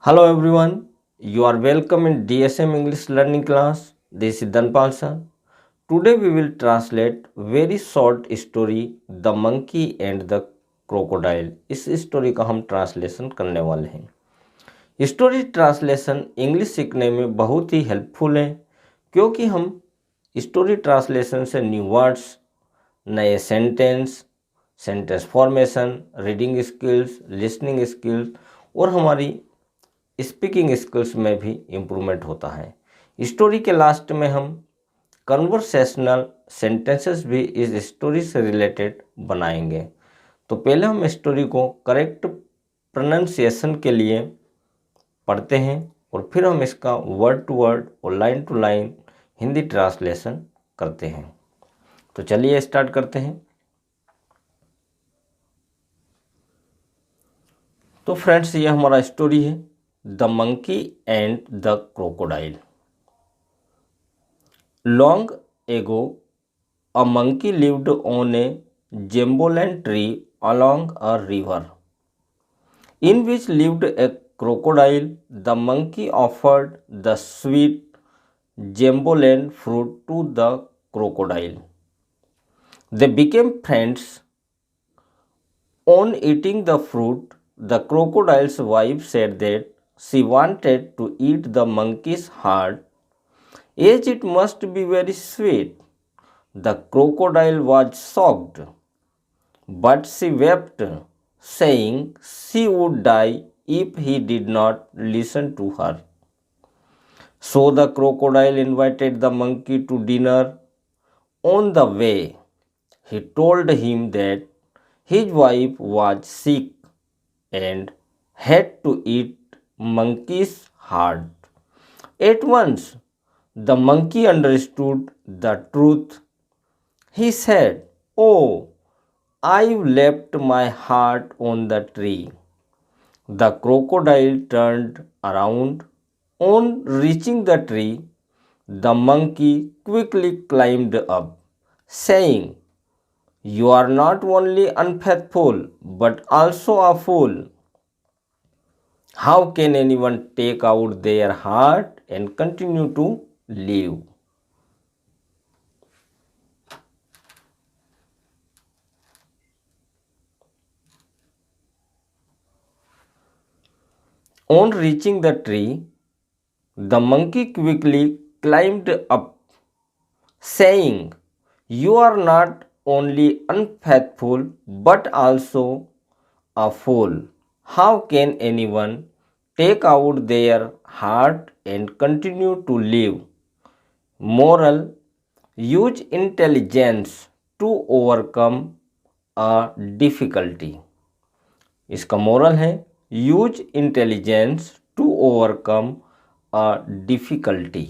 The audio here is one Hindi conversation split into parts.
Hello everyone, you are welcome in DSM English learning class. This is Dhanpal sir. Today we will translate very short story The Monkey and the Crocodile. इस स्टोरी का हम ट्रांसलेशन करने वाले हैं। स्टोरी ट्रांसलेशन इंग्लिश सीखने में बहुत ही हेल्पफुल है क्योंकि हम स्टोरी ट्रांसलेशन से न्यू वर्ड्स, नए sentence formation, reading skills, listening skills और हमारी स्पीकिंग स्किल्स में भी इम्प्रूवमेंट होता है। स्टोरी के लास्ट में हम कन्वर्सेशनल सेंटेंसेस भी इस स्टोरी से रिलेटेड बनाएंगे। तो पहले हम स्टोरी को करेक्ट प्रोनाउंसिएशन के लिए पढ़ते हैं और फिर हम इसका वर्ड टू वर्ड और line to line Hindi translation करते हैं। तो चलिए स्टार्ट करते हैं। तो फ्रेंड्स, ये हमारा स्टोरी है the monkey and the crocodile. Long ago, a monkey lived on a jambolan tree along a river, in which lived a crocodile. The monkey offered the sweet jambolan fruit to the crocodile. They became friends. On eating the fruit, the crocodile's wife said that she wanted to eat the monkey's heart, as it must be very sweet. The crocodile was shocked, but she wept, saying she would die if he did not listen to her. So the crocodile invited the monkey to dinner. On the way, he told him that his wife was sick and had to eat monkey's heart. At once, the monkey understood the truth. He said, "Oh, I've left my heart on the tree." The crocodile turned around. On reaching the tree, the monkey quickly climbed up, saying, "You are not only unfaithful, but also a fool. How can anyone take out their heart and continue to live?" On reaching the tree, the monkey quickly climbed up, saying, "You are not only unfaithful, but also a fool. How can anyone take out their heart and continue to live?" Moral: use intelligence to overcome a difficulty. इसका मोरल है use intelligence to overcome a difficulty.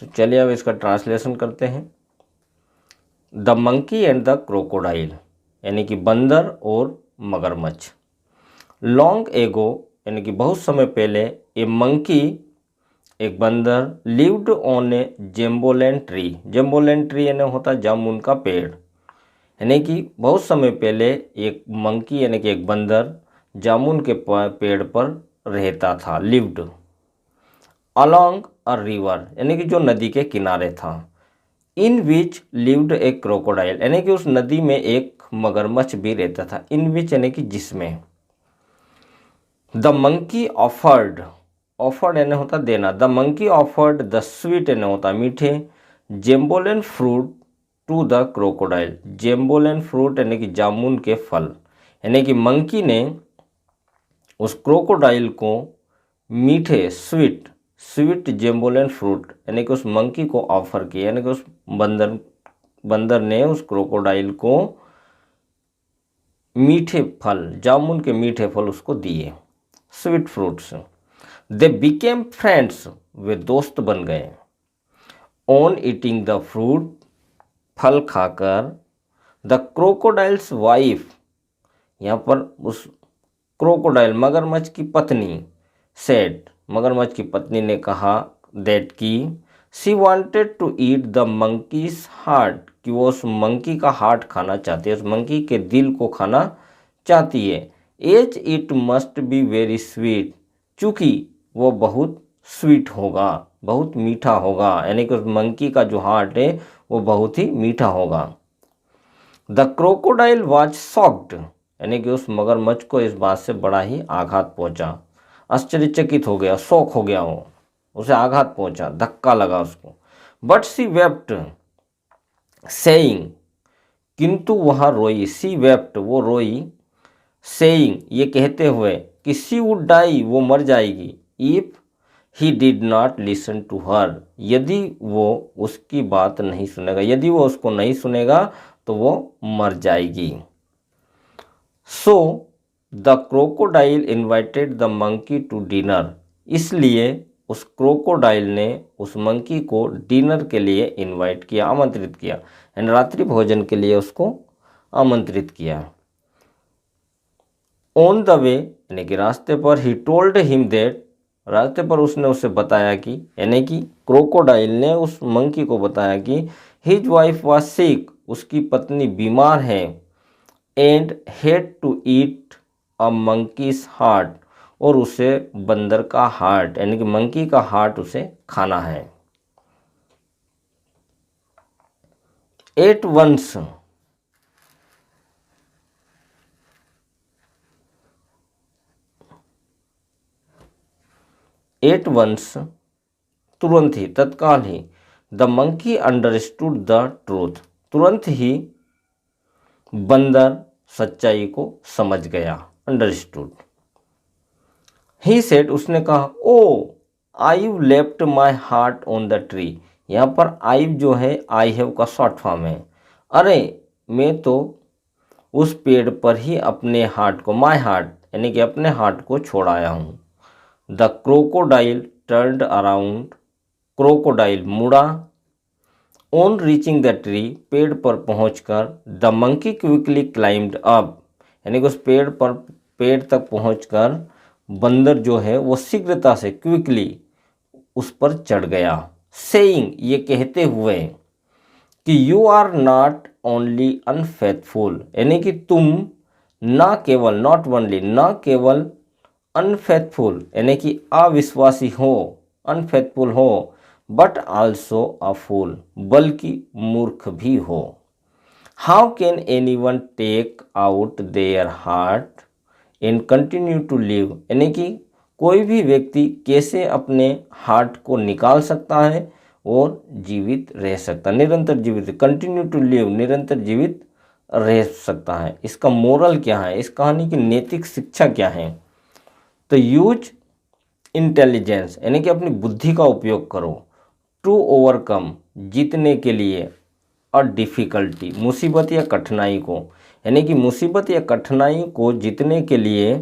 तो चलिए अब इसका ट्रांसलेशन करते हैं। The monkey and the crocodile, यानी कि बंदर और मगरमच्छ। लॉन्ग एगो, यानी कि बहुत समय पहले, ए मंकी, एक बंदर, lived on a jambolan tree. Jambolan tree यानी होता जामुन का पेड़, यानी कि बहुत समय पहले एक मंकी यानी कि एक बंदर जामुन के पेड़ पर रहता था। लिव्ड अलोंग अ रिवर, यानी कि जो नदी के किनारे था। इन विच लिव्ड ए क्रोकोडाइल, यानी कि उस नदी में एक मगरमच्छ भी रहता था। इन विच यानी कि जिसमें। द मंकी ऑफर्ड, ऑफर्ड यानी होता देना। The monkey offered the sweet यानी होता मीठे, jambolan fruit to the crocodile. Jambolan fruit यानी कि जामुन के फल, यानी कि मंकी ने उस क्रोकोडाइल को मीठे स्वीट जेम्बोलेन फ्रूट यानी कि उस मंकी को ऑफर किया, यानी कि उस बंदर ने उस क्रोकोडाइल को मीठे फल, जामुन के मीठे फल उसको दिए, sweet fruits. They became friends, वे दोस्त बन गए। ऑन ईटिंग द फ्रूट, फल खाकर, द क्रोकोडाइल्स वाइफ, यहाँ पर उस क्रोकोडाइल मगरमच्छ की पत्नी, सेड, मगरमच्छ की पत्नी ने कहा, दैट की, she wanted to eat the monkey's heart, कि वो उस मंकी का हार्ट खाना चाहती है, उस मंकी के दिल को खाना चाहती है। As it must be very sweet, चूँकि वो बहुत स्वीट होगा, बहुत मीठा होगा, यानी कि उस मंकी का जो हार्ट है वो बहुत ही मीठा होगा। द क्रोकोडाइल वॉज शॉक्ड, यानी कि उस मगरमच्छ को इस बात से बड़ा ही आघात पहुंचा, आश्चर्यचकित हो गया, शौक हो गया, वो उसे आघात पहुंचा, धक्का लगा उसको। बट सी वेप्ट सेइंग, किंतु वह रोई, सी वेप्ट, वो रोई, सेइंग, ये कहते हुए कि सी वुड डाई, वो मर जाएगी, if he did not listen to her, यदि वो उसकी बात नहीं सुनेगा, यदि वो उसको नहीं सुनेगा तो वो मर जाएगी। So the crocodile invited the monkey to dinner, इसलिए उस क्रोकोडाइल ने उस मंकी को डिनर के लिए इनवाइट किया, आमंत्रित किया, एंड रात्रि भोजन के लिए उसको आमंत्रित किया। ऑन द वे, यानी कि रास्ते पर, ही टोल्ड हिम दैट, रास्ते पर उसने उसे बताया कि, यानी कि क्रोकोडाइल ने उस मंकी को बताया कि हिज वाइफ वाज सिक, उसकी पत्नी बीमार है, and had to eat a monkey's heart, और उसे बंदर का हार्ट, यानी कि मंकी का हार्ट उसे खाना है। एट वंस, एट वंस, तुरंत ही, तत्काल ही, the monkey understood the truth, तुरंत ही बंदर सच्चाई को समझ गया, अंडरस्टूड। ही सेड, उसने कहा, oh I left my heart on the tree, यहाँ पर आई जो है आई हैव का शॉर्ट फॉर्म है, अरे मैं तो उस पेड़ पर ही अपने हार्ट को, माई हार्ट, यानी कि अपने हार्ट को छोड़ आया हूँ। The crocodile turned around, crocodile मुड़ा, ऑन रीचिंग द ट्री, पेड़ पर पहुंचकर, the monkey quickly climbed up, यानी कि उस पेड़ तक पहुंचकर बंदर जो है वो शीघ्रता से, क्विकली, उस पर चढ़ गया। सेइंग, ये कहते हुए कि you are not only unfaithful, यानी कि तुम ना केवल, नॉट ओनली, ना केवल अनफेथफुल, यानी कि अविश्वासी हो, अनफेथफुल हो, बट आल्सो अ फूल, बल्कि मूर्ख भी हो। How can anyone take out their heart and continue to live, यानी कि कोई भी व्यक्ति कैसे अपने हार्ट को निकाल सकता है और जीवित रह सकता है, निरंतर जीवित, कंटिन्यू टू लिव, निरंतर जीवित रह सकता है। इसका मोरल क्या है, इस कहानी की नैतिक शिक्षा क्या है? तो यूज इंटेलिजेंस, यानी कि अपनी बुद्धि का उपयोग करो, टू ओवरकम, जीतने के लिए, और डिफ़िकल्टी, मुसीबत या कठिनाई को, यानी कि मुसीबत या कठिनाई को जीतने के लिए,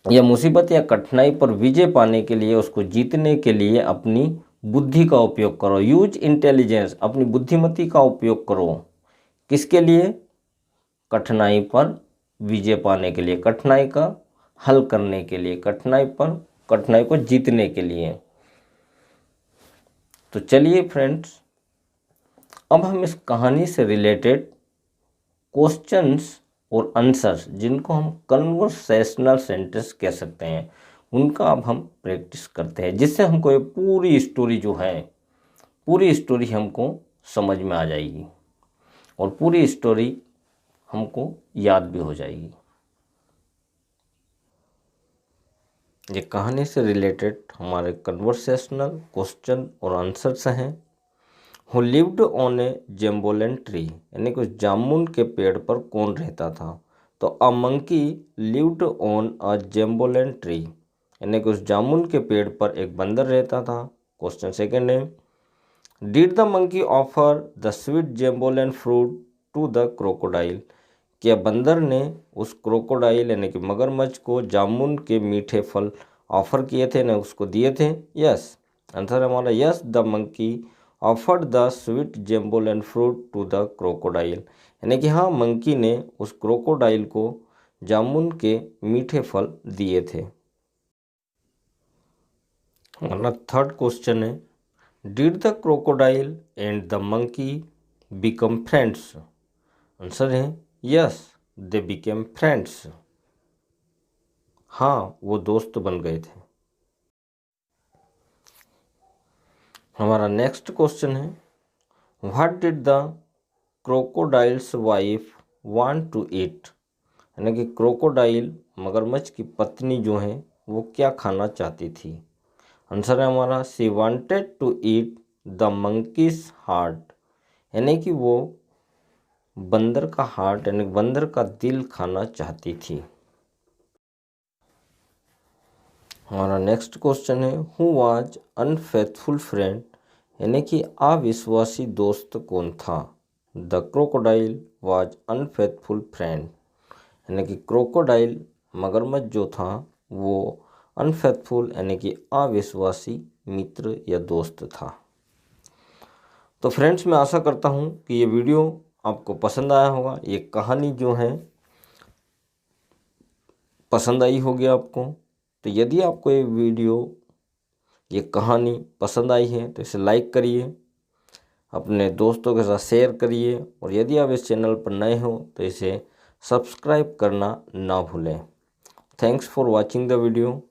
या मुसीबत या कठिनाई पर विजय पाने के लिए, उसको जीतने के लिए अपनी बुद्धि का उपयोग करो। यूज इंटेलिजेंस, अपनी बुद्धिमती का उपयोग करो, किसके लिए? कठिनाई पर विजय पाने के लिए, कठिनाई का हल करने के लिए, कठिनाई को जीतने के लिए। तो चलिए फ्रेंड्स, अब हम इस कहानी से रिलेटेड क्वेश्चंस और आंसर्स, जिनको हम कन्वर्सेशनल सेंटेंस कह सकते हैं, उनका अब हम प्रैक्टिस करते हैं, जिससे हमको ये पूरी स्टोरी जो है, पूरी स्टोरी हमको समझ में आ जाएगी और पूरी स्टोरी हमको याद भी हो जाएगी। ये कहानी से रिलेटेड हमारे कन्वर्सेशनल क्वेश्चन और आंसर्स हैं। Who lived on a jambolan tree, यानी कि उस जामुन के पेड़ पर कौन रहता था? तो a monkey lived on a jambolan tree, यानी कि उस जामुन के पेड़ पर एक बंदर रहता था। क्वेश्चन सेकेंड है, did the monkey offer the sweet jambolan fruit to the crocodile, क्या बंदर ने उस क्रोकोडाइल यानी कि मगरमच्छ को जामुन के मीठे फल ऑफर किए थे, ना उसको दिए थे? यस, आंसर हमारा yes, the monkey offered the sweet jambolan fruit to the crocodile, यानी कि हाँ, मंकी ने उस क्रोकोडाइल को जामुन के मीठे फल दिए थे। हमारा थर्ड क्वेश्चन है, did the crocodile and the monkey become friends? Answer है यस, दे बिकेम फ्रेंड्स। हाँ, वो दोस्त बन गए थे। हमारा नेक्स्ट क्वेश्चन है, what did the crocodile's wife want to eat? यानी कि क्रोकोडाइल मगरमच्छ की पत्नी जो है वो क्या खाना चाहती थी? आंसर है हमारा she wanted to eat the monkey's heart, यानी कि वो बंदर का हार्ट यानी बंदर का दिल खाना चाहती थी। हमारा नेक्स्ट क्वेश्चन है, हु वाज अनफेथफुल फ्रेंड? यानी कि अविश्वासी दोस्त कौन था? The crocodile was unfaithful friend, यानी कि क्रोकोडाइल मगरमच्छ जो था वो अनफेथफुल यानी कि अविश्वासी मित्र या दोस्त था। तो फ्रेंड्स, मैं आशा करता हूँ कि ये वीडियो आपको पसंद आया होगा, ये कहानी जो है पसंद आई होगी आपको। तो यदि आपको ये वीडियो, ये कहानी पसंद आई है तो इसे लाइक करिए, अपने दोस्तों के साथ शेयर करिए, और यदि आप इस चैनल पर नए हो तो इसे सब्सक्राइब करना ना भूलें। Thanks for watching the video.